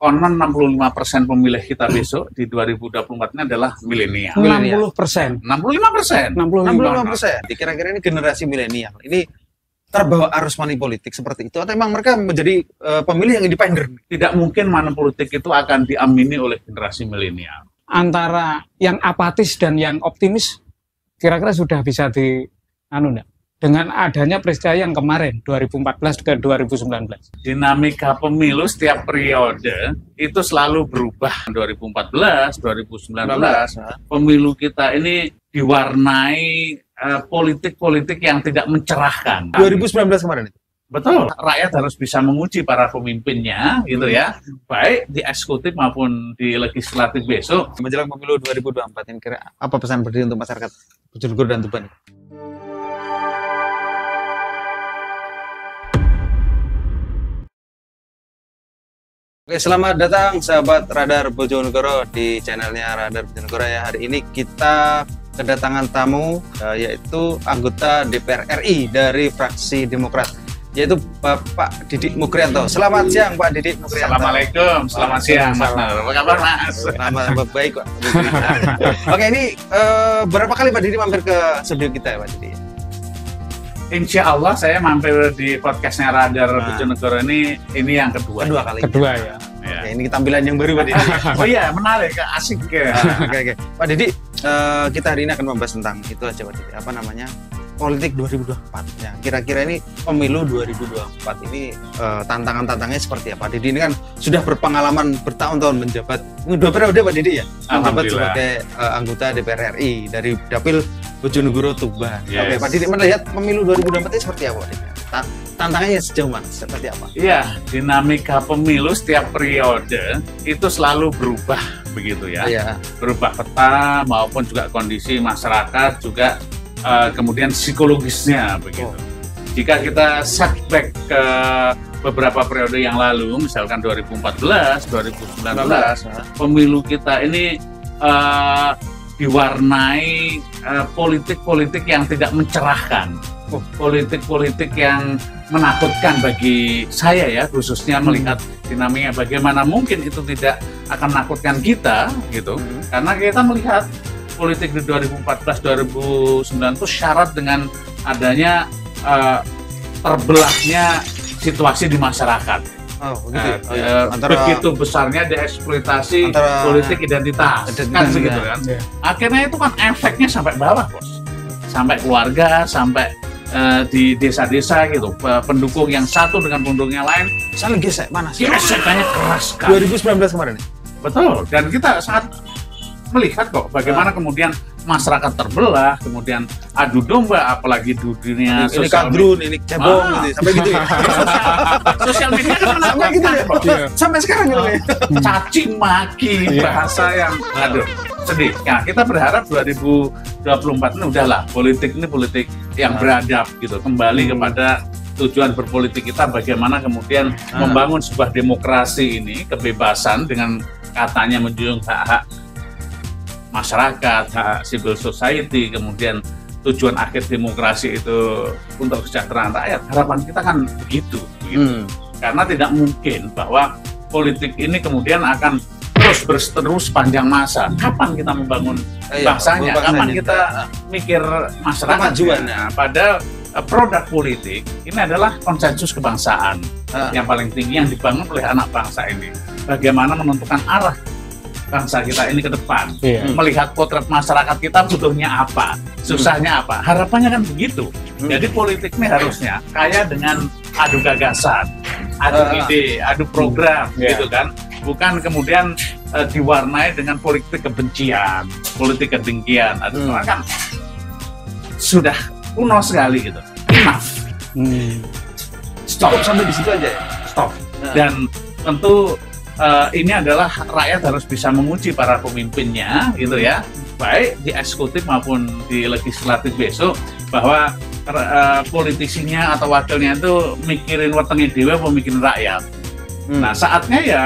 konon 65% pemilih kita besok di 2024 ini adalah milenial. 60%. 65%. 65%. Kira-kira ini generasi milenial. Ini terbawa arus money politik seperti itu atau memang mereka menjadi pemilih yang independen? Tidak mungkin money politik itu akan diamini oleh generasi milenial. Antara yang apatis dan yang optimis kira-kira sudah bisa dengan adanya peristiwa yang kemarin 2014 ke 2019. Dinamika pemilu setiap periode itu selalu berubah. 2014, 2019, pemilu kita ini diwarnai politik-politik yang tidak mencerahkan. 2019 kemarin itu? Betul, rakyat harus bisa menguji para pemimpinnya, gitu ya, baik di eksekutif maupun di legislatif besok. Menjelang pemilu 2024 ini kira apa pesan berdiri untuk masyarakat Bojonegoro dan Tuban? Oke, selamat datang sahabat Radar Bojonegoro di channelnya Radar Bojonegoro ya. Hari ini kita kedatangan tamu yaitu anggota DPR RI dari fraksi Demokrat, yaitu Bapak Didik Mukrianto. Selamat siang Pak Didik Mukrianto. Assalamualaikum, selamat siang Mas. Apa kabar Mas? Selamat baik Pak. Oke, ini berapa kali Pak Didik mampir ke studio kita ya Pak Didik? Insya Allah saya mampir di podcastnya Radar Bojonegoro ini yang kedua kali. Kedua ya. Oke, ini tampilan yang baru Pak Didik. Oh iya, menarik, asik ya. Oke. Pak Didik, kita hari ini akan membahas tentang itu aja Pak Didik. Apa namanya? Politik 2024. Ya, kira-kira ini pemilu 2024 ini tantangan-tantangannya seperti apa? Didik ini kan sudah berpengalaman bertahun-tahun menjabat 2 periode Pak Didik ya. Menjabat sebagai anggota DPR RI dari Dapil Bojonegoro Tuban. Yes. Oke, Pak Didik melihat pemilu 2024 ini seperti apa Pak Didik? Tantangannya sejauh mana? Seperti apa? Iya, dinamika pemilu setiap periode itu selalu berubah begitu ya. Iya. Berubah peta maupun juga kondisi masyarakat juga kemudian psikologisnya begitu. Jika kita setback ke beberapa periode yang lalu, misalkan 2014, 2019, pemilu kita ini diwarnai politik-politik yang tidak mencerahkan, politik-politik yang menakutkan bagi saya ya, khususnya melihat dinamika bagaimana mungkin itu tidak akan menakutkan kita gitu, karena kita melihat politik di 2014-2009 itu syarat dengan adanya terbelahnya situasi di masyarakat. Begitu besarnya dieksploitasi politik identitas kan begitu kan. Akhirnya itu kan efeknya sampai bawah bos, sampai keluarga, sampai di desa-desa gitu, pendukung yang satu dengan pendukung yang lain saling gesek, panas. Gesekannya keras kan. 2019 kemarin. Betul, dan kita sangat melihat kok bagaimana kemudian masyarakat terbelah, kemudian adu domba, apalagi di dunia ini kadrun, ini cebong, gitu, sampai gitu ya. Sosial media kan sampai gitu ya, sampai sekarang gitu ya. Caci maki, bahasa yang aduh sedih. Nah, kita berharap 2024 ini udahlah politik ini politik yang beradab gitu, kembali kepada tujuan berpolitik kita, bagaimana kemudian membangun sebuah demokrasi ini, kebebasan dengan katanya menjunjung hak-hak masyarakat, hak civil society, kemudian tujuan akhir demokrasi itu untuk kesejahteraan rakyat. Harapan kita kan begitu. Karena tidak mungkin bahwa politik ini kemudian akan terus berterus panjang masa. Kapan kita membangun bangsanya? Kapan kita mikir masyarakatnya? Pada produk politik ini adalah konsensus kebangsaan yang paling tinggi yang dibangun oleh anak bangsa ini. Bagaimana menentukan arah bangsa kita ini ke depan, melihat potret masyarakat kita butuhnya apa, susahnya apa, harapannya kan begitu. Jadi politik ini harusnya kaya dengan adu gagasan, adu ide, adu program, gitu kan. Bukan kemudian diwarnai dengan politik kebencian, politik kedengkian, kan sudah kuno sekali gitu. Enough. Stop sampai di situ aja. Stop. Dan tentu ini adalah rakyat harus bisa menguji para pemimpinnya gitu ya, baik di eksekutif maupun di legislatif besok, bahwa politisinya atau wakilnya itu mikirin wetenge dhewe apa mikirin rakyat. Nah, saatnya ya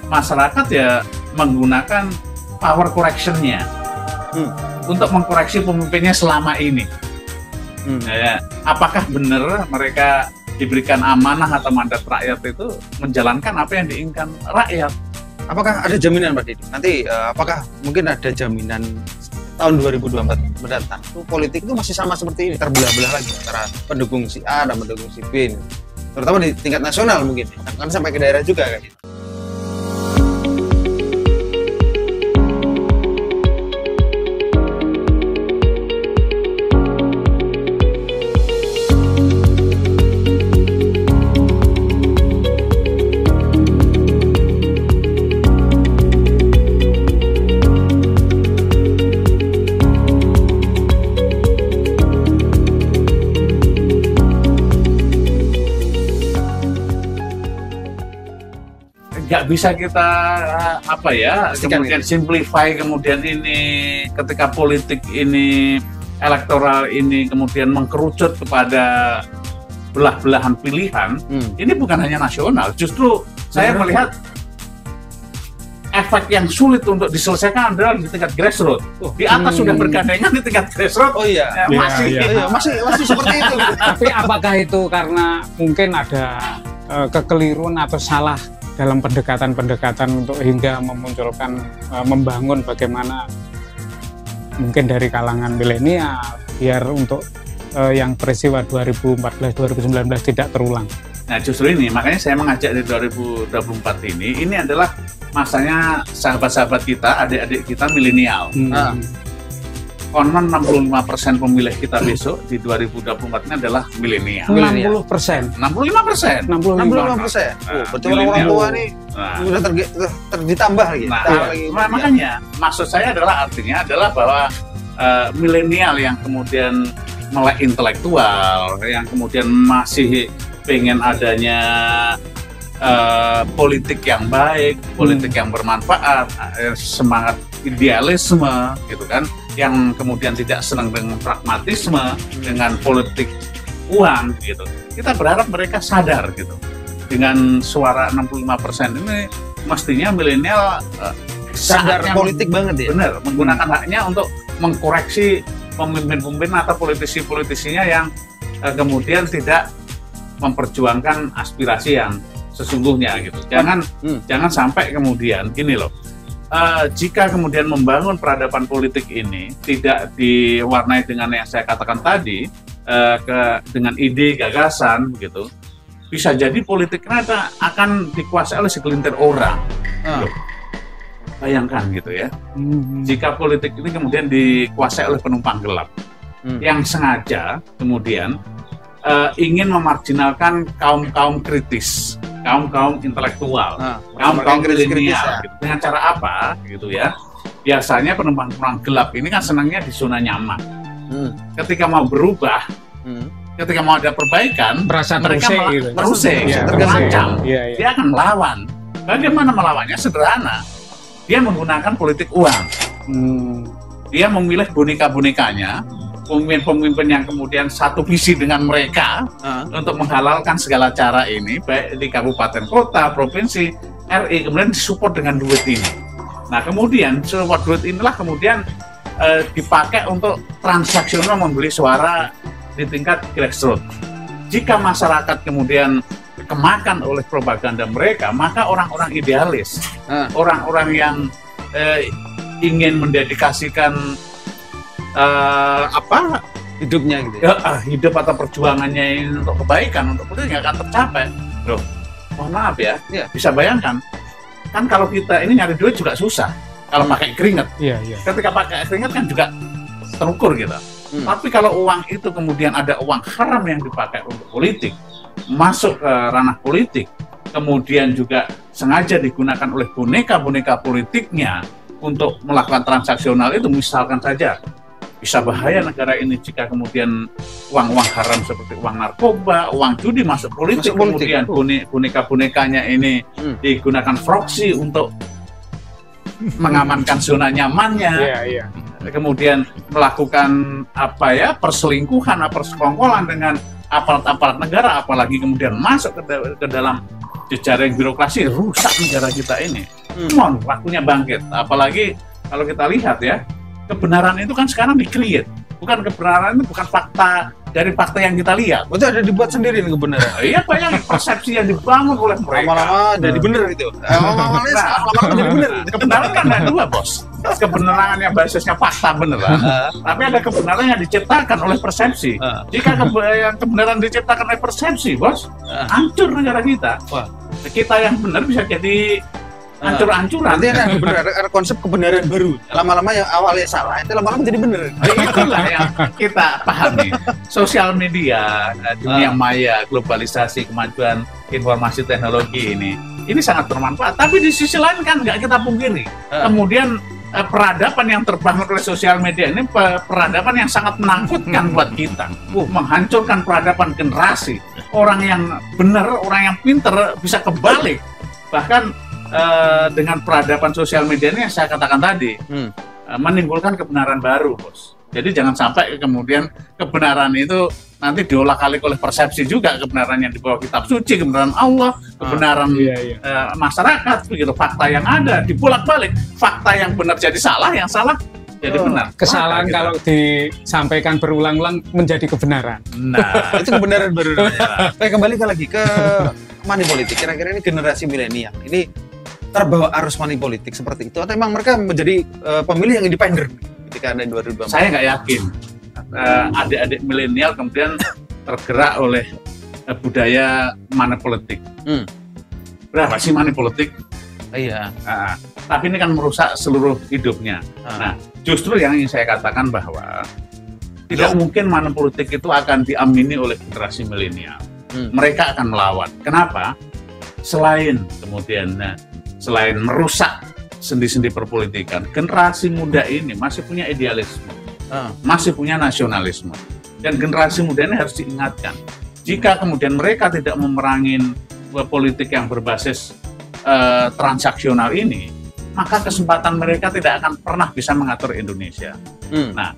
masyarakat ya menggunakan power correction-nya untuk mengkoreksi pemimpinnya selama ini. Ya, apakah benar mereka diberikan amanah atau mandat rakyat itu menjalankan apa yang diinginkan rakyat? apakah ada jaminan Pak Didi? Nanti apakah mungkin ada jaminan tahun 2024 mendatang itu politik itu masih sama seperti ini, terbelah-belah lagi antara pendukung si A dan pendukung si B, terutama di tingkat nasional mungkin, kan sampai ke daerah juga kan? Nggak bisa kita apa ya kemudian simplify kemudian ini ketika politik ini elektoral ini kemudian mengkerucut kepada belah-belahan pilihan. Ini bukan hanya nasional, justru saya melihat efek yang sulit untuk diselesaikan adalah di tingkat grassroots. Di atas sudah bergandengan, di tingkat grassroots masih seperti itu. Tapi apakah itu karena mungkin ada kekeliruan atau salah dalam pendekatan-pendekatan untuk hingga memunculkan, membangun bagaimana mungkin dari kalangan milenial biar untuk yang peristiwa 2014-2019 tidak terulang. Nah justru ini, makanya saya mengajak di 2024 ini adalah masanya sahabat-sahabat kita, adik-adik kita milenial. Konon 65% pemilih kita besok di 2024 ini adalah milenial. 60%. 65%. 65%. Betul, orang tua nih sudah ditambah lagi. Makanya maksud saya adalah artinya adalah bahwa milenial yang kemudian melek intelektual, yang kemudian masih pengen adanya politik yang baik, politik yang bermanfaat, semangat idealisme gitu kan, yang kemudian tidak senang dengan pragmatisme, dengan politik uang gitu. Kita berharap mereka sadar gitu. Dengan suara 65% ini mestinya milenial sadar politik banget ya. Benar, menggunakan haknya untuk mengkoreksi pemimpin-pemimpin atau politisi-politisinya yang kemudian tidak memperjuangkan aspirasi yang sesungguhnya gitu. Jangan sampai kemudian gini loh. Jika kemudian membangun peradaban politik ini tidak diwarnai dengan yang saya katakan tadi, dengan ide gagasan begitu, bisa jadi politik kita akan dikuasai oleh segelintir orang. Bayangkan gitu ya, jika politik ini kemudian dikuasai oleh penumpang gelap yang sengaja kemudian ingin memarginalkan kaum kritis, kaum intelektual, kaum milenial. Gitu. Dengan cara apa gitu ya? Biasanya penumpang gelap ini kan senangnya di zona nyaman. Ketika mau berubah, ketika mau ada perbaikan, mereka merusik, terancam. Dia akan melawan. Bagaimana melawannya? Sederhana. Dia menggunakan politik uang. Dia memilih boneka-bonekanya, pemimpin-pemimpin yang kemudian satu visi dengan mereka untuk menghalalkan segala cara ini, baik di kabupaten, kota, provinsi, RI, kemudian disupport dengan duit ini. Nah kemudian support duit inilah kemudian dipakai untuk transaksional membeli suara di tingkat grassroots. Jika masyarakat kemudian kemakan oleh propaganda mereka, maka orang-orang idealis, orang-orang yang ingin mendedikasikan hidupnya gitu ya? Hidup atau perjuangannya ini untuk kebaikan, untuk politik nggak akan tercapai. Loh, mohon maaf ya, bisa bayangkan kan kalau kita ini nyari duit juga susah kalau pakai keringat. Ketika pakai keringat kan juga terukur gitu. Tapi kalau uang itu kemudian ada uang haram yang dipakai untuk politik, masuk ke ranah politik, kemudian juga sengaja digunakan oleh boneka-boneka politiknya untuk melakukan transaksional itu, misalkan saja bisa bahaya negara ini jika kemudian uang-uang haram seperti uang narkoba, uang judi masuk politik, kemudian boneka-bonekanya ini digunakan proksi untuk mengamankan zona nyamannya, kemudian melakukan perselingkuhan, persekongkolan dengan aparat-aparat negara, apalagi kemudian masuk ke dalam jejaring birokrasi, rusak negara kita ini. Waktunya bangkit. Apalagi kalau kita lihat ya, kebenaran itu kan sekarang di-create. Kebenaran itu bukan fakta dari fakta yang kita lihat. Berarti ada dibuat sendiri nih kebenaran. Iya, banyak persepsi yang dibangun oleh mereka. Lama-lama jadi bener gitu. Lama-lama jadi bener. Kebenaran kan ada dua, Bos. Kebenaran yang basisnya fakta beneran, tapi ada kebenaran yang diciptakan oleh persepsi. Jika kebenaran diciptakan oleh persepsi, Bos, hancur negara kita. Wah. Kita yang benar bisa jadi hancur-hancuran. Nanti ada konsep kebenaran baru. Lama-lama yang awalnya salah, itu lama-lama jadi bener. Itulah yang kita pahami. Sosial media, dunia maya, globalisasi, kemajuan informasi teknologi ini sangat bermanfaat. Tapi di sisi lain kan nggak kita pungkiri. Kemudian peradaban yang terbangun oleh sosial media ini peradaban yang sangat menakutkan buat kita. Menghancurkan peradaban generasi. Orang yang benar, orang yang pinter bisa kebalik. Bahkan dengan peradaban sosial media ini yang saya katakan tadi, menimbulkan kebenaran baru, Bos. Jadi jangan sampai kemudian kebenaran itu nanti diolah-alik oleh persepsi juga, kebenaran yang di bawah kitab suci, kebenaran Allah, kebenaran masyarakat, begitu. Fakta yang ada dibolak-balik, fakta yang benar jadi salah, yang salah jadi benar. Kesalahan kalau disampaikan berulang-ulang menjadi kebenaran. Nah, itu kebenaran baru. Kembali lagi ke money politik. Kira-kira ini generasi milenial ini terbawa arus money politik seperti itu, atau emang mereka menjadi pemilih yang independen ketika ada 2024? Saya nggak yakin adik-adik milenial kemudian tergerak oleh budaya money politik. Berapa sih money politik? Iya. Tapi ini kan merusak seluruh hidupnya. Nah, justru yang ingin saya katakan bahwa tidak mungkin money politik itu akan diamini oleh generasi milenial. Mereka akan melawan. Kenapa? Selain merusak sendi-sendi perpolitikan, generasi muda ini masih punya idealisme, masih punya nasionalisme, dan generasi muda ini harus diingatkan. Jika kemudian mereka tidak memerangin politik yang berbasis transaksional ini, maka kesempatan mereka tidak akan pernah bisa mengatur Indonesia. Nah,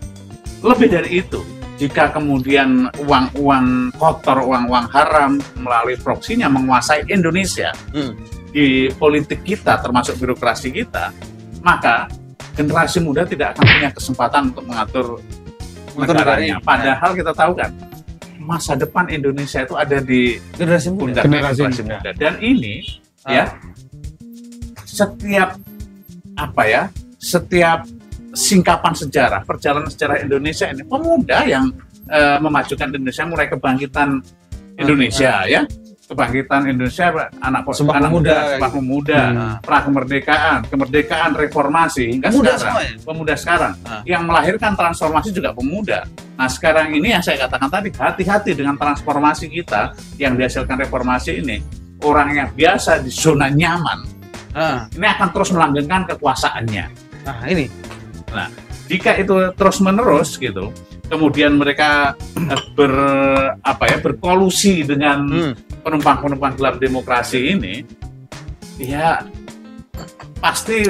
lebih dari itu, jika kemudian uang-uang kotor, uang-uang haram melalui proksinya menguasai Indonesia di politik kita, termasuk birokrasi kita, maka generasi muda tidak akan punya kesempatan untuk mengatur negaranya. Padahal kita tahu kan, masa depan Indonesia itu ada di generasi muda. Dan ini setiap singkapan sejarah, perjalanan sejarah Indonesia ini, pemuda yang memajukan Indonesia, mulai kebangkitan Indonesia, kebangkitan Indonesia, anak muda, pra kemerdekaan, reformasi, hingga pemuda sekarang, yang melahirkan transformasi juga pemuda. Nah, sekarang ini yang saya katakan tadi, hati-hati dengan transformasi kita yang dihasilkan reformasi ini. Orang yang biasa di zona nyaman, ini akan terus melanggengkan kekuasaannya. Nah, jika itu terus-menerus gitu, kemudian mereka berkolusi dengan penumpang-penumpang gelap demokrasi ini, ya pasti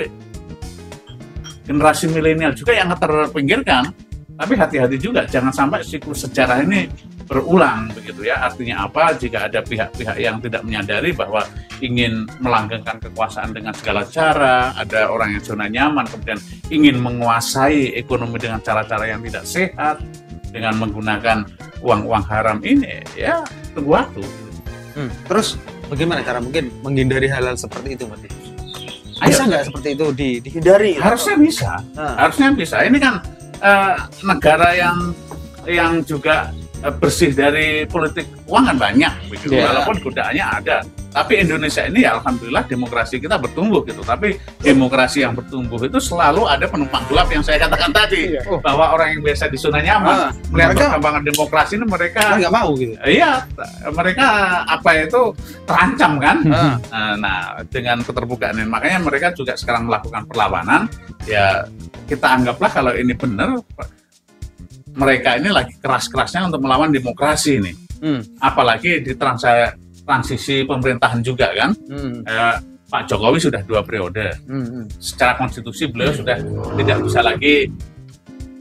generasi milenial juga yang terpinggirkan. Tapi hati-hati juga, jangan sampai siklus sejarah ini berulang, begitu ya. Artinya apa? Jika ada pihak-pihak yang tidak menyadari bahwa ingin melanggengkan kekuasaan dengan segala cara, ada orang yang zona nyaman kemudian ingin menguasai ekonomi dengan cara-cara yang tidak sehat, dengan menggunakan uang-uang haram ini, ya tunggu waktu. Terus bagaimana cara mungkin menghindari hal-hal seperti itu, Mati? Bisa nggak seperti itu dihindari? Harusnya bisa. Harusnya bisa. Ini kan negara yang juga bersih dari politik uang kan banyak, begitu. Walaupun godaannya ada. Tapi Indonesia ini ya alhamdulillah demokrasi kita bertumbuh gitu. Tapi demokrasi yang bertumbuh itu selalu ada penumpang gelap yang saya katakan tadi, bahwa orang yang biasa di zona nyaman melihat perkembangan demokrasi ini mereka nggak mau gitu. Iya, mereka terancam kan. Nah, dengan keterbukaan ini, makanya mereka juga sekarang melakukan perlawanan. Ya kita anggaplah kalau ini benar, mereka ini lagi keras-kerasnya untuk melawan demokrasi ini. Apalagi di transisi pemerintahan juga kan. Pak Jokowi sudah 2 periode. Secara konstitusi beliau sudah tidak bisa lagi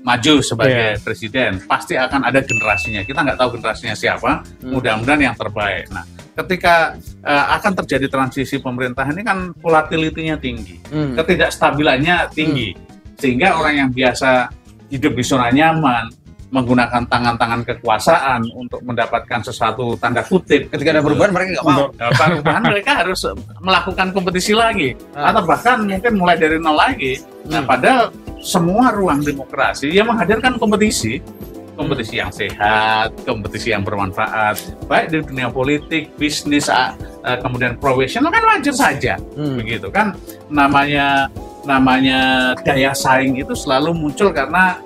maju sebagai presiden. Pasti akan ada generasinya. Kita nggak tahu generasinya siapa. Mudah-mudahan yang terbaik. Nah, ketika akan terjadi transisi pemerintahan ini kan volatility-nya tinggi, ketidakstabilannya tinggi, sehingga orang yang biasa hidup di zona nyaman, menggunakan tangan-tangan kekuasaan untuk mendapatkan sesuatu tanda kutip. Ketika ada perubahan mereka nggak mau. Perubahan mereka harus melakukan kompetisi lagi, atau bahkan mungkin mulai dari nol lagi. Nah, padahal semua ruang demokrasi yang menghadirkan kompetisi yang sehat, kompetisi yang bermanfaat, baik di dunia politik, bisnis, kemudian profesional kan wajar saja, begitu kan. Namanya daya saing itu selalu muncul karena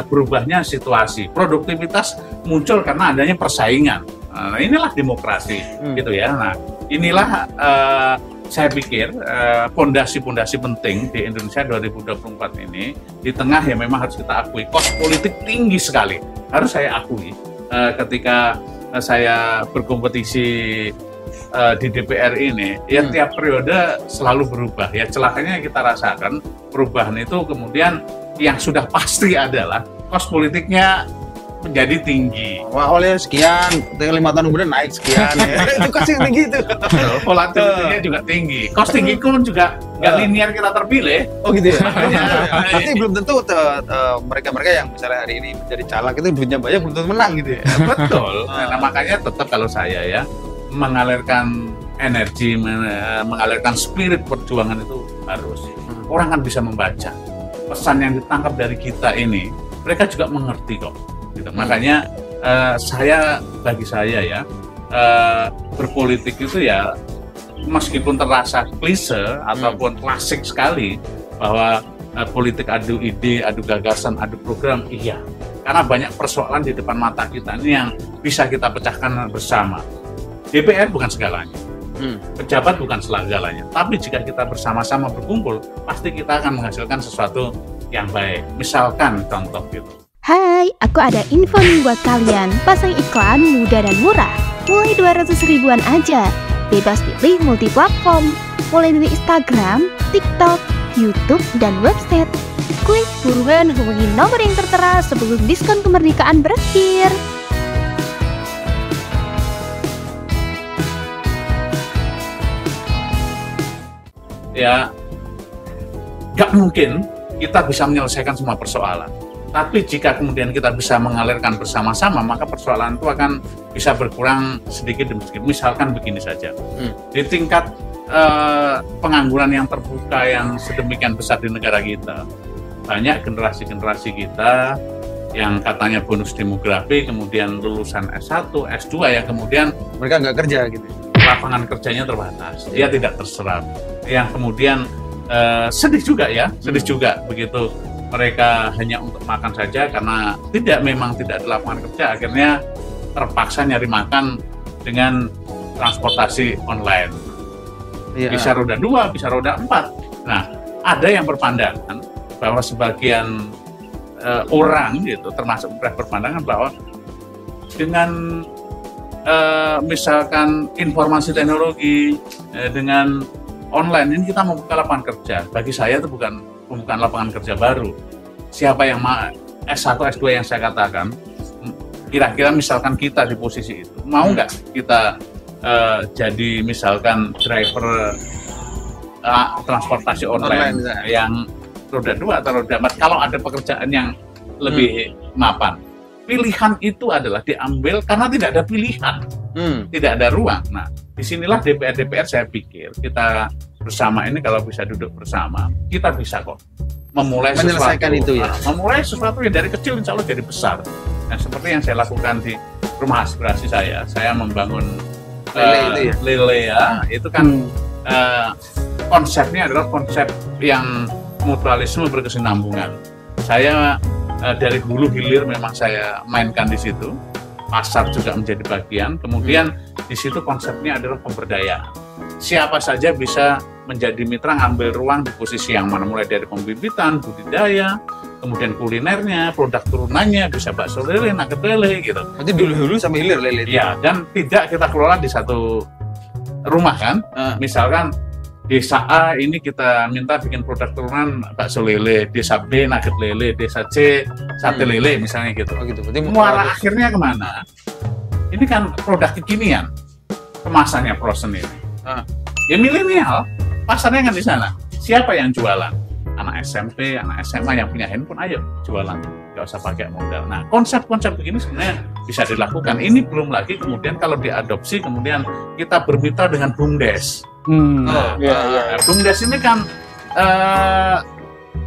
berubahnya situasi. Produktivitas muncul karena adanya persaingan. Nah, inilah demokrasi, gitu ya. Nah, inilah saya pikir pondasi-pondasi penting di Indonesia 2024 ini. Di tengah ya memang harus kita akui kos politik tinggi sekali. Harus saya akui ketika saya berkompetisi di DPR ini, ya tiap periode selalu berubah. Ya celakanya kita rasakan perubahan itu kemudian yang sudah pasti adalah kos politiknya menjadi tinggi. Awalnya sekian, 5 tahun kemudian naik sekian. Ya. Itu kos yang tinggi itu. Volatilitinya juga tinggi. Kos tinggi pun juga nggak linear kita terpilih. Oh gitu ya. Berarti belum tentu mereka-mereka yang misalnya hari ini menjadi caleg itu duitnya banyak belum tentu menang gitu ya. Betul. Nah, makanya tetap kalau saya ya mengalirkan energi, mengalirkan spirit perjuangan itu harus. Orang kan bisa membaca pesan yang ditangkap dari kita ini, mereka juga mengerti kok. Gitu. Makanya bagi saya ya berpolitik itu ya meskipun terasa klise ataupun klasik sekali bahwa politik adu ide, adu gagasan, adu program, iya. Karena banyak persoalan di depan mata kita ini yang bisa kita pecahkan bersama. DPR bukan segalanya. Pejabat bukan segalanya, tapi jika kita bersama-sama berkumpul, pasti kita akan menghasilkan sesuatu yang baik. Misalkan contoh gitu. Hai, aku ada info nih buat kalian. Pasang iklan mudah dan murah, mulai 200 ribuan aja. Bebas pilih multi-platform, mulai dari Instagram, TikTok, YouTube, dan website. Klik buruan hubungi nomor yang tertera sebelum diskon kemerdekaan berakhir. Ya, gak mungkin kita bisa menyelesaikan semua persoalan. Tapi jika kemudian kita bisa mengalirkan bersama-sama, maka persoalan itu akan bisa berkurang sedikit demi sedikit. Misalkan begini saja, di tingkat pengangguran yang terbuka yang sedemikian besar di negara kita, banyak generasi-generasi kita yang katanya bonus demografi, kemudian lulusan S1, S2 yang kemudian mereka nggak kerja gitu. Lapangan kerjanya terbatas, dia tidak terserap. Yang kemudian sedih juga ya, sedih juga begitu mereka hanya untuk makan saja karena memang tidak ada lapangan kerja, akhirnya terpaksa nyari makan dengan transportasi online. Bisa roda 2, bisa roda 4. Nah, ada yang berpandangan bahwa sebagian orang gitu, termasuk berpandangan bahwa dengan misalkan informasi teknologi dengan online ini kita membuka lapangan kerja. Bagi saya itu bukan lapangan kerja baru. Siapa yang S1, S2 yang saya katakan, kira-kira misalkan kita di posisi itu, mau nggak kita jadi misalkan driver transportasi online yang roda 2 atau roda 4, kalau ada pekerjaan yang lebih mapan. Pilihan itu adalah diambil karena tidak ada pilihan, tidak ada ruang. Nah, disinilah DPR saya pikir kita bersama ini kalau bisa duduk bersama, kita bisa kok menyelesaikan sesuatu, itu ya. Memulai sesuatu yang dari kecil insya Allah jadi besar. Nah, seperti yang saya lakukan di rumah aspirasi saya membangun Lele ya, itu kan konsepnya adalah konsep yang mutualisme berkesinambungan. Saya dari hulu hilir memang saya mainkan di situ, pasar juga menjadi bagian, kemudian di situ konsepnya adalah pemberdayaan. Siapa saja bisa menjadi mitra, ngambil ruang di posisi yang mana, mulai dari pembibitan, budidaya, kemudian kulinernya, produk turunannya, bisa bakso lele, nugget lele gitu. Jadi dulu sampai hilir lele. Ya, dan tidak kita kelola di satu rumah kan. Misalkan desa A ini kita minta bikin produk turunan bakso lele, desa B nugget lele, desa C sate lele misalnya gitu. Oh gitu. Berarti muara akhirnya kemana? Ini kan produk kekinian, kemasannya frozen ini. Ya milenial, pasarnya kan di sana. Siapa yang jualan? anak SMP, anak SMA yang punya handphone, ayo jualan, nggak usah pakai modal. Nah, konsep-konsep begini sebenarnya bisa dilakukan. Ini belum lagi kemudian kalau diadopsi, kemudian kita bermitra dengan BUMDes. BUMDes ini kan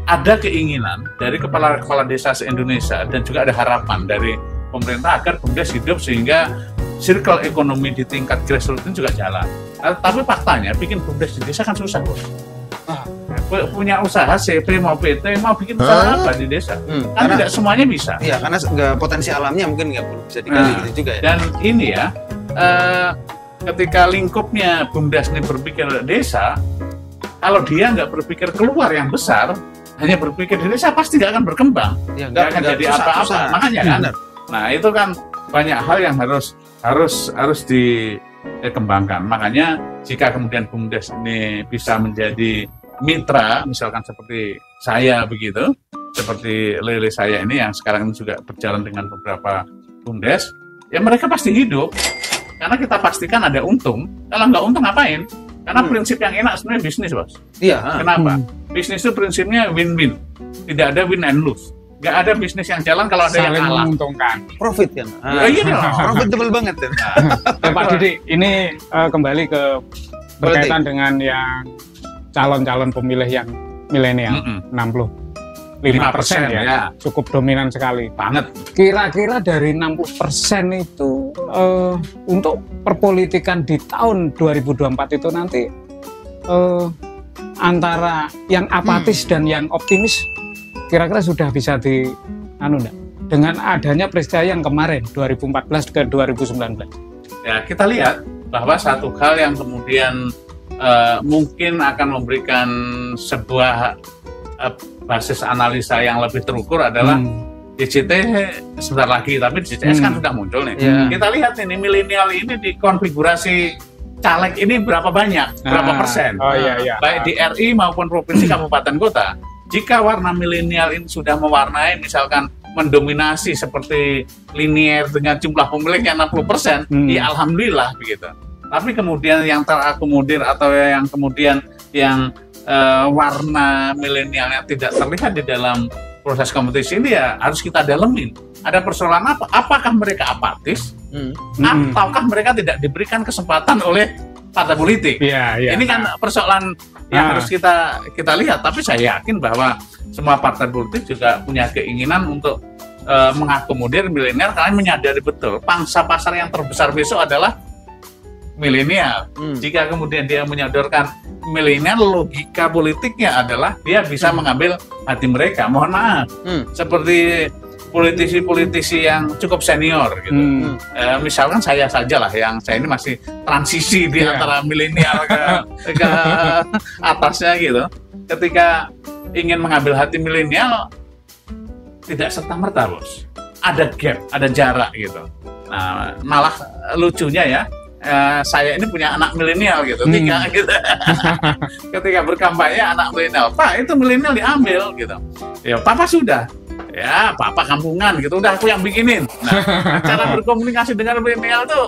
ada keinginan dari kepala desa se-Indonesia dan juga ada harapan dari pemerintah agar BUMDes hidup sehingga circle ekonomi di tingkat grassroots itu juga jalan. Tapi faktanya bikin BUMDes di desa kan susah, Bos. Punya usaha CP mau PT mau bikin usaha apa di desa kan tidak semuanya bisa. Iya, karena nggak potensi alamnya mungkin nggak perlu bisa digali gitu juga ya. Dan ini ya ketika lingkupnya BUMDes ini berpikir desa, kalau dia nggak berpikir keluar yang besar, hanya berpikir di desa pasti nggak akan berkembang, nggak akan jadi apa-apa. Makanya kan, nah itu kan banyak hal yang harus dikembangkan. Makanya jika kemudian BUMDes ini bisa menjadi mitra, misalkan seperti saya begitu, seperti Lele saya ini yang sekarang ini juga berjalan dengan beberapa BUMDes, ya mereka pasti hidup, karena kita pastikan ada untung. Kalau nggak untung ngapain? Karena prinsip yang enak sebenarnya bisnis, Bos. Iya. Kenapa? Bisnis itu prinsipnya win-win, tidak ada win and lose. Nggak ada bisnis yang jalan kalau ada yang kalah. Menguntungkan. Profit kan? Iya, profitable banget ya. Pak Didi, ini kembali ke berkaitan dengan yang calon-calon pemilih yang milenial, 65% ya, cukup dominan sekali. Banget. Kira-kira dari 60% itu untuk perpolitikan di tahun 2024 itu nanti antara yang apatis dan yang optimis kira-kira sudah bisa dengan adanya peristiwa yang kemarin 2014 ke 2019. Ya, kita lihat bahwa satu hal yang kemudian mungkin akan memberikan sebuah basis analisa yang lebih terukur adalah DJT sebentar lagi, tapi DJS kan sudah muncul nih. Kita lihat ini milenial ini di konfigurasi caleg ini berapa banyak, berapa persen, baik di RI maupun provinsi, kabupaten, kota. Jika warna milenial ini sudah mewarnai, misalkan mendominasi seperti linier dengan jumlah pemilih yang 60%, ya alhamdulillah begitu. Tapi kemudian yang terakomodir atau yang kemudian yang warna milenialnya tidak terlihat di dalam proses kompetisi ini, ya harus kita dalemin. Ada persoalan apa? Apakah mereka apatis? Ataukah mereka tidak diberikan kesempatan oleh partai politik? Ini kan persoalan yang harus kita lihat. Tapi saya yakin bahwa semua partai politik juga punya keinginan untuk mengakomodir milenial, karena menyadari betul pangsa pasar yang terbesar besok adalah milenial. Jika kemudian dia menyodorkan milenial, logika politiknya adalah dia bisa mengambil hati mereka. Mohon maaf, seperti politisi-politisi yang cukup senior gitu. Misalkan saya saja lah, yang saya ini masih transisi di antara milenial ke atasnya gitu. Ketika ingin mengambil hati milenial, tidak serta-merta, Bos. Ada gap, ada jarak gitu. Nah, malah lucunya ya, saya ini punya anak milenial gitu, 3 gitu. Ketika berkampanye anak milenial, Pak itu milenial diambil gitu. Ya Papa sudah, ya Papa kampungan gitu, udah aku yang bikinin. Nah, cara berkomunikasi dengan milenial tuh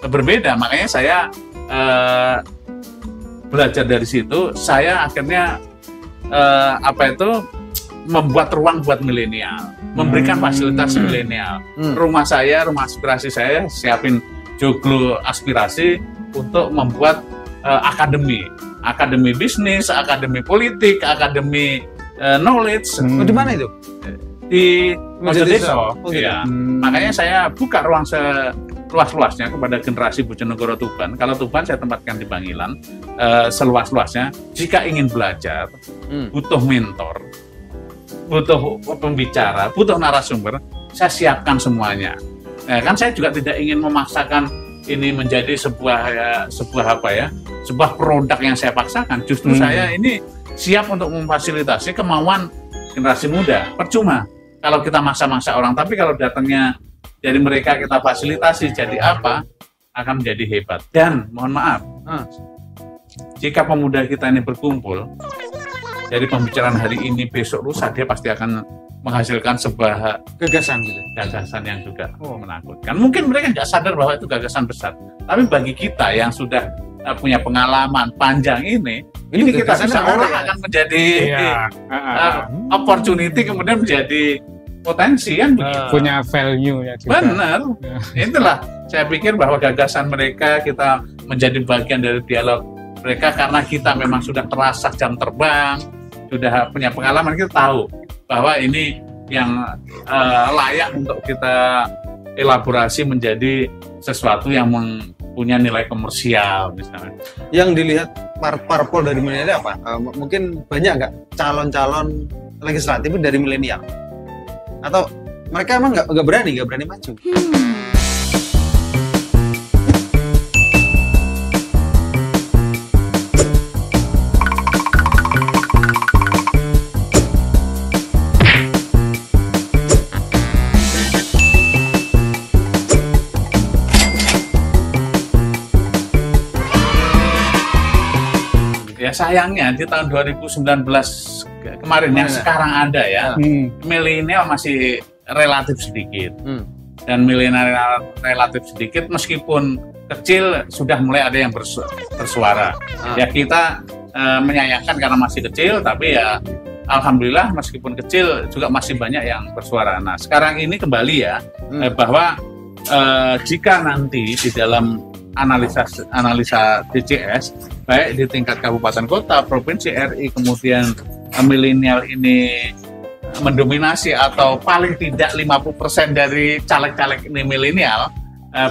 berbeda. Makanya saya belajar dari situ. Saya akhirnya membuat ruang buat milenial, memberikan fasilitas milenial. Rumah saya, rumah aspirasi saya siapin joglo aspirasi untuk membuat akademi bisnis, akademi politik, akademi knowledge. Di mana itu? Di Mojodeso. Ya. Makanya saya buka ruang seluas-luasnya kepada generasi Bojonegoro Tuban. Kalau Tuban saya tempatkan di Bangilan, seluas-luasnya. Jika ingin belajar, butuh mentor, butuh pembicara, butuh narasumber, saya siapkan semuanya. Nah, kan saya juga tidak ingin memaksakan ini menjadi sebuah produk yang saya paksakan. Justru saya ini siap untuk memfasilitasi kemauan generasi muda. Percuma kalau kita maksa-maksa orang, tapi kalau datangnya dari mereka kita fasilitasi jadi apa, akan menjadi hebat. Dan mohon maaf, jika pemuda kita ini berkumpul, dari pembicaraan hari ini, besok, lusa, dia pasti akan menghasilkan sebuah Gagasan gitu. gagasan yang juga menakutkan. Mungkin mereka nggak sadar bahwa itu gagasan besar, tapi bagi kita yang sudah punya pengalaman panjang ini kita gagasan bisa menarik, olah ya? akan menjadi Iya. opportunity, kemudian menjadi potensi kan begitu. Punya value ya juga. Benar. Itulah saya pikir bahwa gagasan mereka kita menjadi bagian dari dialog mereka karena kita memang sudah terasa jam terbang, sudah punya pengalaman, kita tahu bahwa ini yang layak untuk kita elaborasi menjadi sesuatu yang punya nilai komersial misalnya. Yang dilihat parpol dari milenial apa? Mungkin banyak nggak calon-calon legislatif dari milenial? Atau mereka emang nggak berani maju? Ya sayangnya di tahun 2019 kemarin yang sekarang ada ya, milenial masih relatif sedikit. Dan milenial relatif sedikit meskipun kecil sudah mulai ada yang bersuara. Ya kita menyayangkan karena masih kecil, tapi ya alhamdulillah meskipun kecil juga masih banyak yang bersuara. Nah sekarang ini kembali ya bahwa jika nanti di dalam analisa DCS baik di tingkat kabupaten kota, provinsi RI, kemudian milenial ini mendominasi atau paling tidak 50% dari caleg-caleg ini milenial,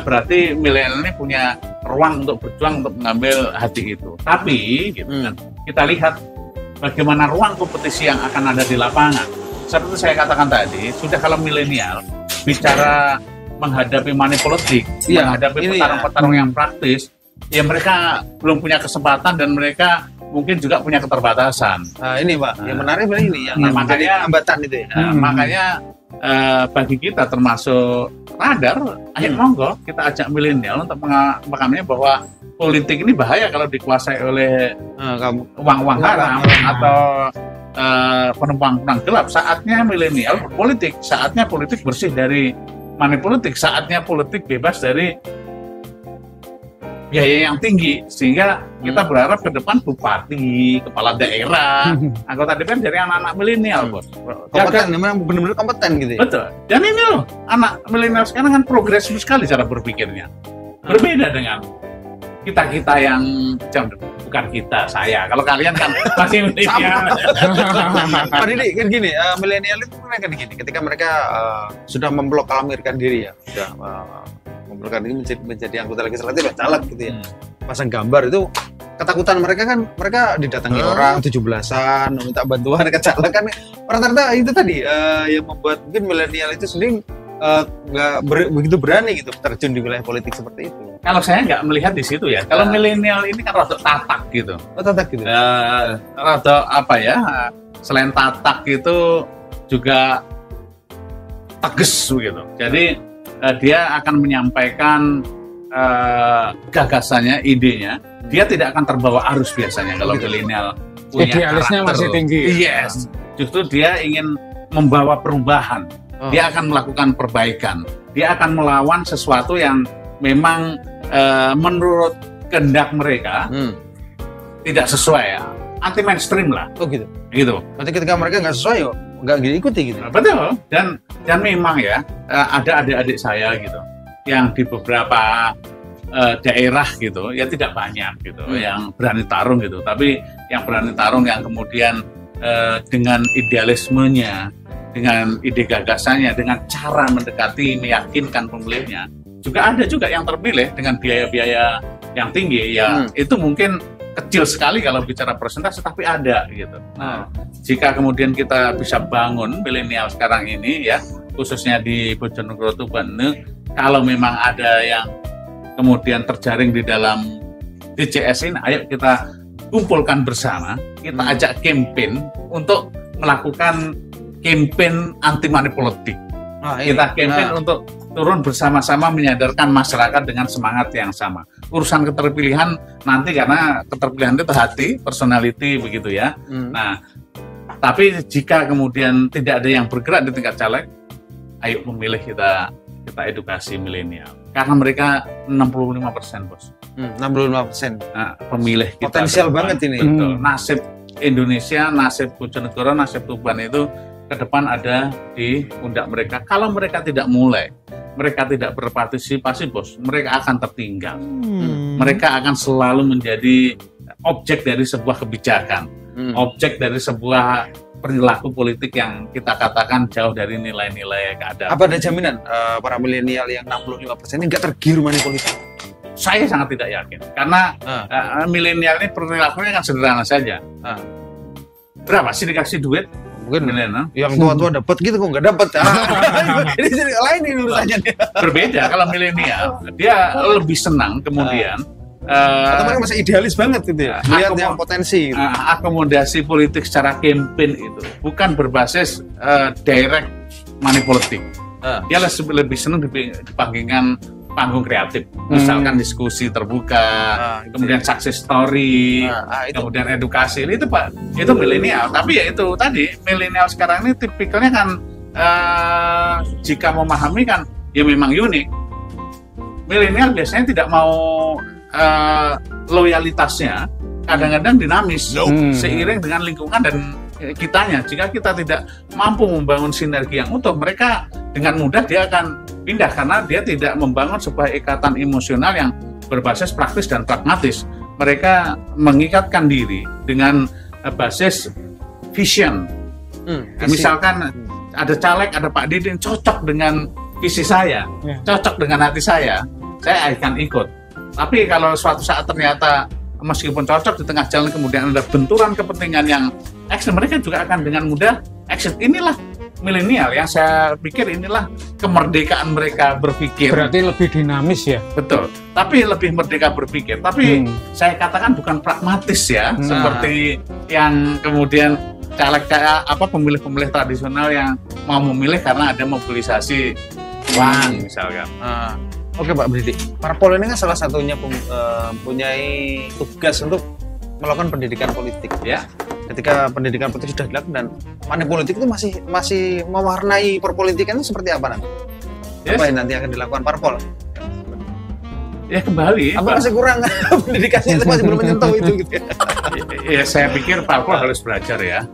berarti milenial ini punya ruang untuk berjuang untuk mengambil hati itu. Tapi gitu kan, kita lihat bagaimana ruang kompetisi yang akan ada di lapangan. Seperti saya katakan tadi, sudah kalau milenial bicara menghadapi money politik, menghadapi petarung-petarung yang praktis, ya mereka belum punya kesempatan dan mereka mungkin juga punya keterbatasan. Nah, ini Pak, yang menarik ini yang makanya hambatan itu ya. Makanya bagi kita termasuk radar, ayo monggo kita ajak milenial untuk mengamannya bahwa politik ini bahaya kalau dikuasai oleh uang-uang haram atau penumpang gelap. Saatnya milenial berpolitik, saatnya politik bersih dari money politik, saatnya politik bebas dari biaya yang tinggi, sehingga kita berharap ke depan bupati, kepala daerah, anggota DPR dari anak-anak milenial, bos. Kompeten, memang benar-benar kompeten gitu ya. Betul. Dan ini loh, anak milenial sekarang kan progresif sekali cara berpikirnya. Berbeda dengan kita yang bukan kita, saya. Kalau kalian kan masih milenial. Pak Didi kan gini, milenial itu kan gini, ketika mereka sudah memproklamirkan diri ya, sudah memproklamirkan diri menjadi anggota legislatif, caleg gitu ya, pasang gambar itu ketakutan mereka kan, mereka didatangi orang 17-an minta bantuan ke caleg kan, rata-rata itu tadi yang membuat mungkin milenial itu sendiri nggak begitu berani gitu terjun di wilayah politik seperti itu. Kalau saya nggak melihat di situ ya. Kalau milenial ini kan rada tatak gitu. Tatak gitu. Rada apa ya? Selain tatak itu juga tegas gitu. Jadi dia akan menyampaikan gagasannya, idenya. Dia tidak akan terbawa arus biasanya kalau milenial punya idealisnya masih tinggi. Yes. Justru dia ingin membawa perubahan. Dia akan melakukan perbaikan. Dia akan melawan sesuatu yang memang menurut kehendak mereka tidak sesuai ya, anti mainstream lah. Oh gitu. Gitu. Nanti ketika mereka nggak sesuai, nggak diikuti gitu. Betul. Dan memang ya ada adik-adik saya gitu yang di beberapa daerah gitu ya, tidak banyak gitu yang berani tarung gitu. Tapi yang berani tarung yang kemudian dengan idealismenya, dengan ide gagasannya, dengan cara mendekati, meyakinkan pemilihnya, juga ada juga yang terpilih dengan biaya-biaya yang tinggi ya. Itu mungkin kecil sekali kalau bicara persentase, tapi ada gitu. Nah, jika kemudian kita bisa bangun milenial sekarang ini ya, khususnya di Bojonegoro Tuban, kalau memang ada yang kemudian terjaring di dalam DCS ini, ayo kita kumpulkan bersama, kita ajak campaign untuk melakukan campaign anti money politik. Kita campaign untuk turun bersama-sama menyadarkan masyarakat dengan semangat yang sama. Urusan keterpilihan nanti, karena keterpilihan itu hati, personality begitu ya. Nah, Tapi jika kemudian tidak ada yang bergerak di tingkat caleg, ayo memilih kita edukasi milenial. Karena mereka 65% bos. 65%. Nah, pemilih kita. Potensial banget ini. Betul. Nasib Indonesia, nasib Bojonegoro, nasib Tuban itu ke depan ada di pundak mereka. Kalau mereka tidak mulai, mereka tidak berpartisipasi bos, mereka akan tertinggal. Mereka akan selalu menjadi objek dari sebuah kebijakan, objek dari sebuah perilaku politik yang kita katakan jauh dari nilai-nilai keadaan. Apa ada jaminan para milenial yang 65% ini nggak tergiur money politik? Saya sangat tidak yakin, karena milenial ini perilakunya kan sederhana saja. Berapa sih dikasih duit? Mungkin milenial yang tua-tua dapat gitu kok nggak dapat. Ini jadi lain ini urusannya. Berbeda kalau milenial, dia lebih senang kemudian atau mereka masih idealis banget gitu ya, melihat yang potensi gitu. Akomodasi politik secara campaign itu bukan berbasis direct money politik. Dia lebih senang dipanggilkan panggung kreatif, misalkan diskusi terbuka, kemudian success story, kemudian edukasi. Itu Pak, itu milenial. Tapi ya itu tadi, milenial sekarang ini tipikalnya kan jika memahami kan ya memang unik. Milenial biasanya tidak mau loyalitasnya kadang-kadang dinamis seiring dengan lingkungan dan kitanya. Jika kita tidak mampu membangun sinergi yang utuh, mereka dengan mudah dia akan pindah karena dia tidak membangun sebuah ikatan emosional yang berbasis praktis dan pragmatis. Mereka mengikatkan diri dengan basis vision. Misalkan ada caleg, ada Pak Didin cocok dengan visi saya, cocok dengan hati saya akan ikut. Tapi kalau suatu saat ternyata meskipun cocok di tengah jalan kemudian ada benturan kepentingan yang ekstrem, mereka juga akan dengan mudah exit. Inilah milenial yang saya pikir inilah kemerdekaan mereka berpikir. Berarti lebih dinamis ya? Betul, tapi lebih merdeka berpikir. Tapi saya katakan bukan pragmatis ya, seperti yang kemudian pemilih-pemilih tradisional yang mau memilih karena ada mobilisasi uang misalkan. Oke Pak Bridi, parpol ini kan salah satunya mempunyai tugas untuk melakukan pendidikan politik. Ya. Ketika pendidikan politik sudah dilakukan dan money politik itu masih mewarnai perpolitikan itu seperti apa nanti? Apa yang nanti akan dilakukan parpol? Ya kembali. Apa masih kurang pendidikannya itu masih belum menyentuh itu gitu? Ya saya pikir parpol harus belajar ya.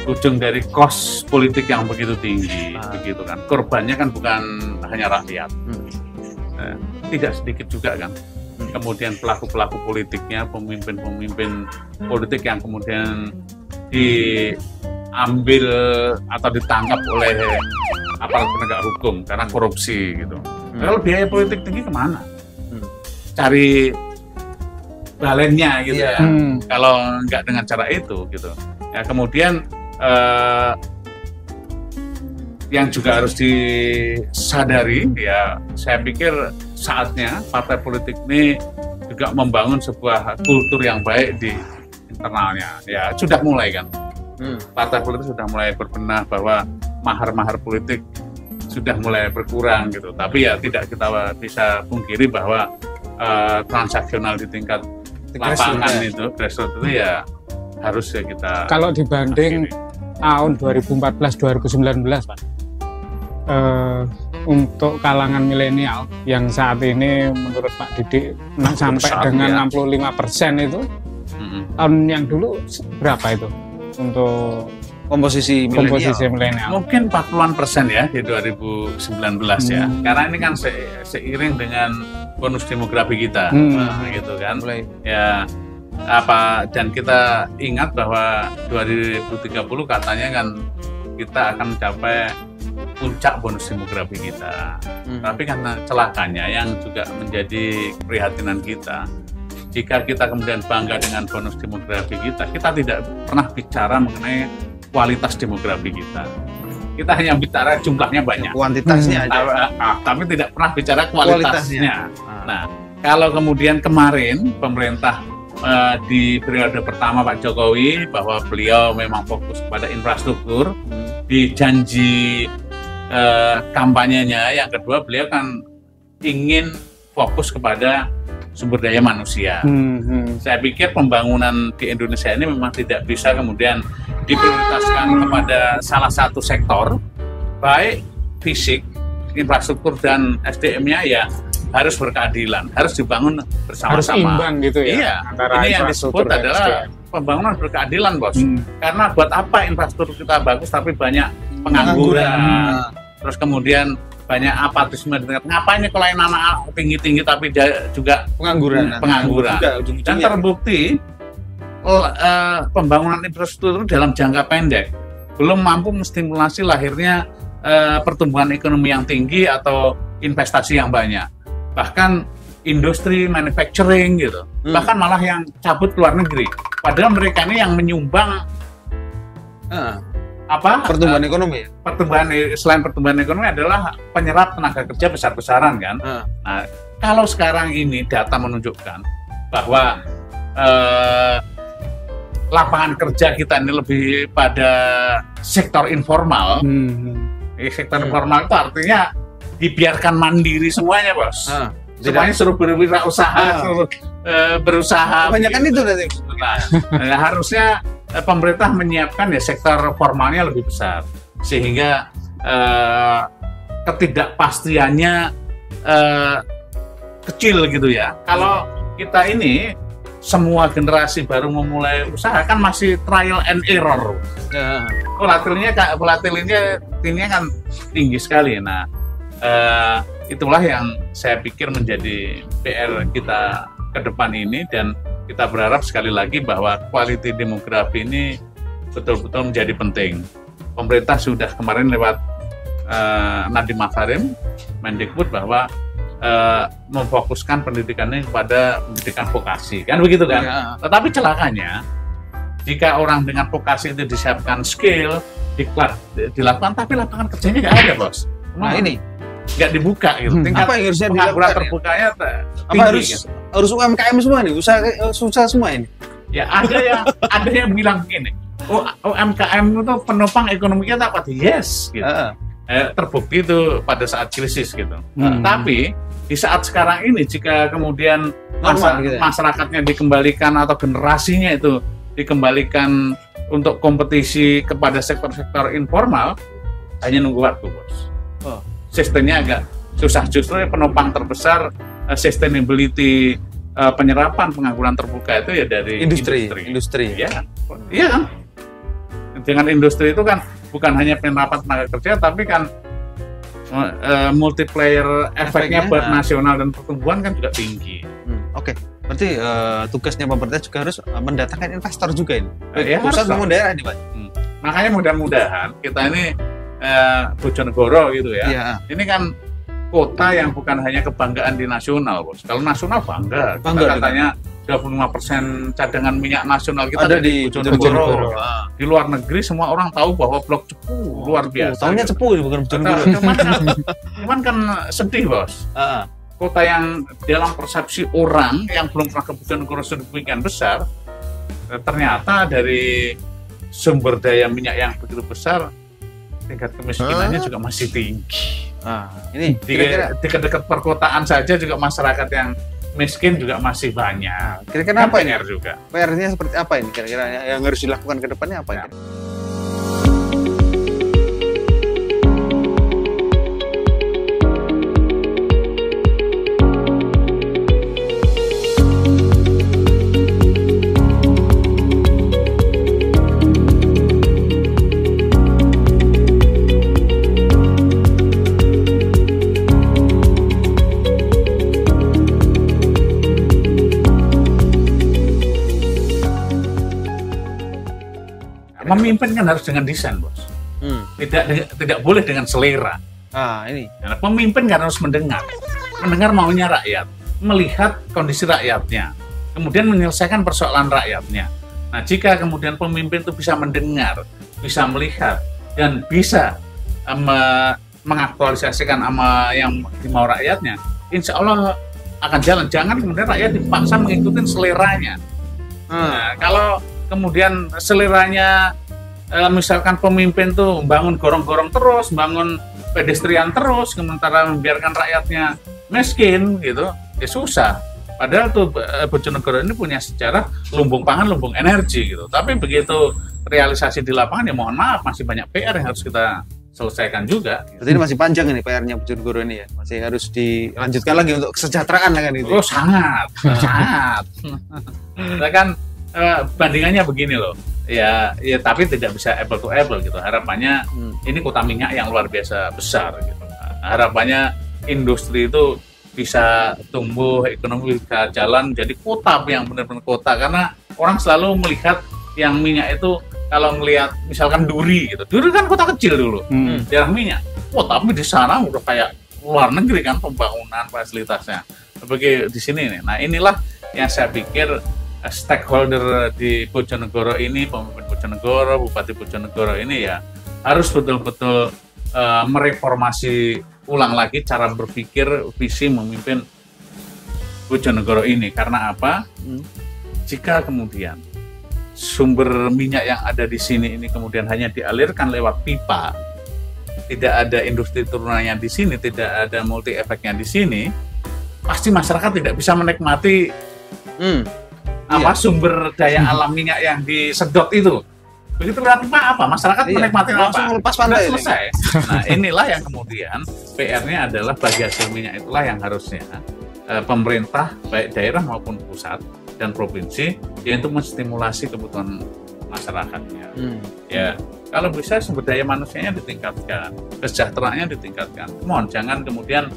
Ujung dari kos politik yang begitu tinggi, begitu kan. Korbannya kan bukan hanya rakyat. Tidak sedikit juga kan. Kemudian pelaku-pelaku politiknya, pemimpin-pemimpin politik yang kemudian diambil atau ditangkap oleh aparat penegak hukum karena korupsi gitu. Kalau biaya politik tinggi kemana? Cari balennya gitu ya. Kalau nggak dengan cara itu gitu. Ya kemudian yang juga harus disadari ya, saya pikir saatnya partai politik ini juga membangun sebuah kultur yang baik di internalnya. Ya sudah mulai kan, partai politik sudah mulai berbenah bahwa mahar-mahar politik sudah mulai berkurang gitu. Tapi ya tidak kita bisa pungkiri bahwa transaksional di tingkat lapangan itu, grassroots itu ya harus ya kita. Kalau dibanding tahun 2014-2019 Pak, untuk kalangan milenial yang saat ini menurut Pak Didi sampai dengan 65% itu, tahun yang dulu berapa itu untuk komposisi milenial? Mungkin 40% ya di 2019 ya, karena ini kan seiring dengan bonus demografi kita, gitu kan. Ya dan kita ingat bahwa 2030 katanya kan kita akan mencapai puncak bonus demografi kita. Tapi karena celakanya yang juga menjadi keprihatinan kita, jika kita kemudian bangga dengan bonus demografi kita tidak pernah bicara mengenai kualitas demografi kita. Kita hanya bicara jumlahnya banyak, kuantitasnya aja, tapi tidak pernah bicara kualitasnya. Nah, kalau kemudian kemarin pemerintah di periode pertama Pak Jokowi bahwa beliau memang fokus pada infrastruktur, di janji kampanyenya yang kedua beliau kan ingin fokus kepada sumber daya manusia. Saya pikir pembangunan di Indonesia ini memang tidak bisa kemudian diprioritaskan kepada salah satu sektor, baik fisik, infrastruktur dan SDM-nya ya harus berkeadilan, harus dibangun bersama-sama. Harus imbang gitu ya. Iya, antara ini yang disebut dan adalah SDM. pembangunan berkeadilan, Bos. Karena buat apa infrastruktur kita bagus tapi banyak pengangguran. Terus kemudian banyak apatisme. Ngapain kalau anak tinggi-tinggi tapi dia juga Pengangguran. Dan Juga ujung-ujungnya. terbukti pembangunan infrastruktur dalam jangka pendek belum mampu menstimulasi lahirnya pertumbuhan ekonomi yang tinggi atau investasi yang banyak. Bahkan industri manufacturing gitu. Bahkan malah yang cabut ke luar negeri. Padahal mereka ini yang menyumbang Pertumbuhan ekonomi. Selain pertumbuhan ekonomi adalah penyerap tenaga kerja besar-besaran kan. Nah, kalau sekarang ini data menunjukkan bahwa lapangan kerja kita ini lebih pada sektor informal. Sektor informal itu artinya dibiarkan mandiri semuanya, Bos. Semuanya suruh berwirausaha, suruh berusaha. Kebanyakan itu nanti. Nah, harusnya pemerintah menyiapkan ya sektor formalnya lebih besar sehingga ketidakpastiannya kecil gitu ya. Kalau kita ini semua generasi baru memulai usaha kan masih trial and error. Volatilnya kan tinggi sekali. Nah, itulah yang saya pikir menjadi PR kita ke depan ini, dan kita berharap sekali lagi bahwa quality demografi ini betul-betul menjadi penting. Pemerintah sudah kemarin lewat Nadiem Makarim, Mendikbud, bahwa memfokuskan pendidikannya kepada pendidikan vokasi, kan begitu kan? Ya. Tetapi celakanya, jika orang dengan vokasi itu disiapkan skill, diklat, dilakukan, tapi lapangan kerjanya nggak ada, Bos. Nah ini Nggak dibuka gitu. Tingkat apa yang harusnya pengangguran dilakukan ya? terbukanya Apa tinggi, harus gitu. harus UMKM semua nih, usaha semua ini. Ya ada yang bilang begini, UMKM itu penopang ekonomi kita apa? Yes, gitu. Terbukti itu pada saat krisis gitu. Tapi di saat sekarang ini, jika kemudian Normal, gitu ya? masyarakatnya dikembalikan atau generasinya itu dikembalikan untuk kompetisi kepada sektor-sektor informal, hanya nunggu waktu, Bos. Sistemnya agak susah. Justru penopang terbesar sustainability penyerapan pengangguran terbuka itu ya dari industri. Ya, iya kan. Dengan industri itu kan bukan hanya penyerapan tenaga kerja, tapi kan multiplier efeknya buat nasional dan pertumbuhan kan juga tinggi. Oke. Berarti tugasnya pemerintah juga harus mendatangkan investor juga ini. Ya, Pusat harus maupun daerah ini, Pak. Makanya mudah-mudahan kita ini Bojonegoro gitu ya. Iya. Ini kan kota yang bukan hanya kebanggaan di nasional, Bos. Kalau nasional bangga. Kita katanya 25% cadangan minyak nasional kita ada di Bojonegoro. Di luar negeri semua orang tahu bahwa Blok Cepu luar biasa. Tahunya gitu. Cepu bukan Bojonegoro. Cuman kan sedih, Bos. Kota yang dalam persepsi orang yang belum pernah ke Bojonegoro sedemikian besar, ternyata dari sumber daya minyak yang begitu besar, tingkat kemiskinannya juga masih tinggi. Ini Di dekat perkotaan saja juga masyarakat yang miskin juga masih banyak. Kira-kira apa ini? PR juga. PR-nya seperti apa ini? Kira-kira yang harus dilakukan ke depannya apa ini? Pemimpin kan harus dengan desain, Bos. Tidak boleh dengan selera. Ini. Karena pemimpin kan harus mendengar maunya rakyat, melihat kondisi rakyatnya, kemudian menyelesaikan persoalan rakyatnya. Nah, jika kemudian pemimpin itu bisa mendengar, bisa melihat, dan bisa mengaktualisasikan apa yang dimau rakyatnya, insya Allah akan jalan. Jangan kemudian rakyat dipaksa mengikuti seleranya. Nah, kalau kemudian seleranya misalkan pemimpin tuh bangun gorong-gorong terus, bangun pedestrian terus, sementara membiarkan rakyatnya miskin gitu, ya susah. Padahal tuh Bojonegoro ini punya sejarah lumbung pangan, lumbung energi gitu. Tapi begitu realisasi di lapangan ya mohon maaf masih banyak PR yang harus kita selesaikan juga. Berarti ini masih panjang ini PR-nya Bojonegoro ini ya. Masih harus dilanjutkan lagi untuk kesejahteraan kan itu. Oh sangat, sangat. Nah, kan bandingannya begini loh. Ya tapi tidak bisa apple to apple gitu. Harapannya ini kota minyak yang luar biasa besar gitu. Harapannya industri itu bisa tumbuh, ekonomi bisa jalan jadi kota yang benar-benar kota, karena orang selalu melihat yang minyak itu kalau melihat misalkan Duri gitu. Duri kan kota kecil dulu, daerah minyak. Tapi di sana udah kayak luar negeri kan pembangunan fasilitasnya. Seperti di sini nih. Nah, inilah yang saya pikir stakeholder di Bojonegoro ini, pemimpin Bojonegoro, Bupati Bojonegoro ini ya harus betul-betul mereformasi ulang lagi cara berpikir, visi memimpin Bojonegoro ini. Karena apa? Jika kemudian sumber minyak yang ada di sini ini kemudian hanya dialirkan lewat pipa, tidak ada industri turunannya di sini, tidak ada multi efeknya di sini, pasti masyarakat tidak bisa menikmati sumber daya alam minyak yang disedot itu. Begitu lewat pipa apa? Masyarakat menikmati apa? Lepas pantai selesai. Nah, inilah yang kemudian PR-nya adalah bagi hasil minyak itulah yang harusnya pemerintah baik daerah maupun pusat dan provinsi yaitu menstimulasi kebutuhan masyarakatnya. Ya, kalau bisa sumber daya manusianya ditingkatkan, kesejahteraannya ditingkatkan. Mohon jangan kemudian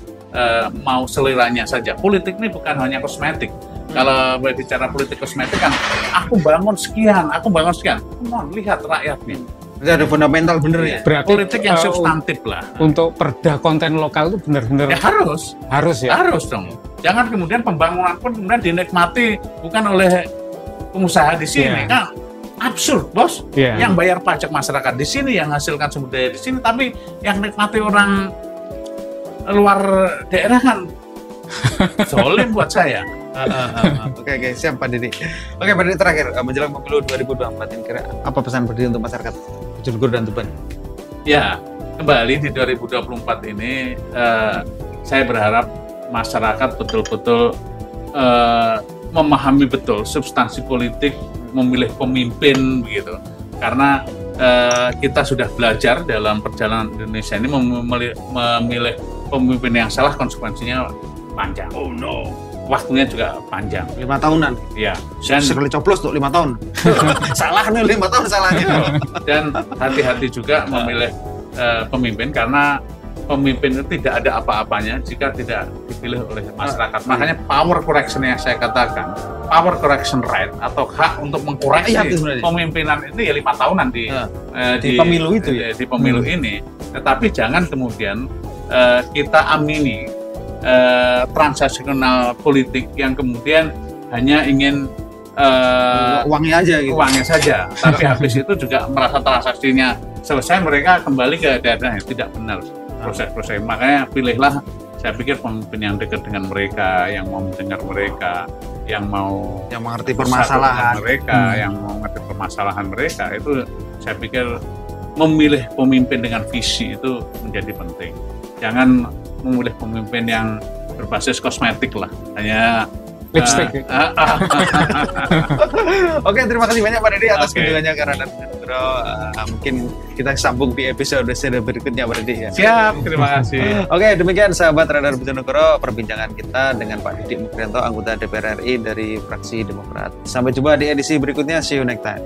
mau seliranya saja. Politik ini bukan hanya kosmetik. Kalau bicara politik kosmetik kan, aku bangun sekian. Mohon lihat rakyatnya. Berarti ada fundamental bener ya. Berarti politik yang substantif lah. Untuk perda konten lokal itu benar-benar ya harus ya. Harus dong. Jangan kemudian pembangunan pun kemudian dinikmati bukan oleh pengusaha di sini kan. Absurd, bos. Yang bayar pajak masyarakat di sini, yang hasilkan sumber daya di sini, tapi yang nikmati orang luar daerah kan zolim buat saya. Oke, siap Pak Didi. Oke, Pak Didi, terakhir menjelang pemilu 2024 ini kira apa pesan Pak Didi untuk masyarakat Bojonegoro dan Tuban? Ya, kembali di 2024 ini saya berharap masyarakat betul-betul memahami betul substansi politik, memilih pemimpin begitu. Karena kita sudah belajar dalam perjalanan Indonesia ini memilih pemimpin yang salah konsekuensinya panjang. Oh no. Waktunya juga panjang. 5 tahunan. Iya. Dan sekali coblos tuh 5 tahun. Salah nih 5 tahun salahnya. Dan hati-hati juga memilih pemimpin karena pemimpin itu tidak ada apa-apanya jika tidak dipilih oleh masyarakat. Makanya power correction yang saya katakan, power correction right atau hak untuk mengkoreksi pemimpinan ini ya 5 tahunan di pemilu itu ya. Di pemilu ini. Tetapi jangan kemudian kita amini transaksional politik yang kemudian hanya ingin uangnya aja gitu. Uangnya saja. Tapi habis itu juga merasa transaksinya selesai, mereka kembali ke daerahnya. Tidak benar proses-proses. Makanya pilihlah, saya pikir pemimpin yang dekat dengan mereka, yang mau mendengar mereka, yang mengerti permasalahan mereka, yang mau mengerti permasalahan mereka. Itu saya pikir memilih pemimpin dengan visi itu menjadi penting. Jangan memilih pemimpin yang berbasis kosmetik lah, hanya lipstick. Oke, terima kasih banyak Pak Didi atas kunjungannya ke Radar Bojonegoro. Mungkin kita sambung di episode berikutnya Pak Didi ya. Siap, terima kasih. Oke, demikian sahabat Radar Bojonegoro perbincangan kita dengan Pak Didi Mukrianto, anggota DPR RI dari fraksi Demokrat. Sampai jumpa di edisi berikutnya. See you next time.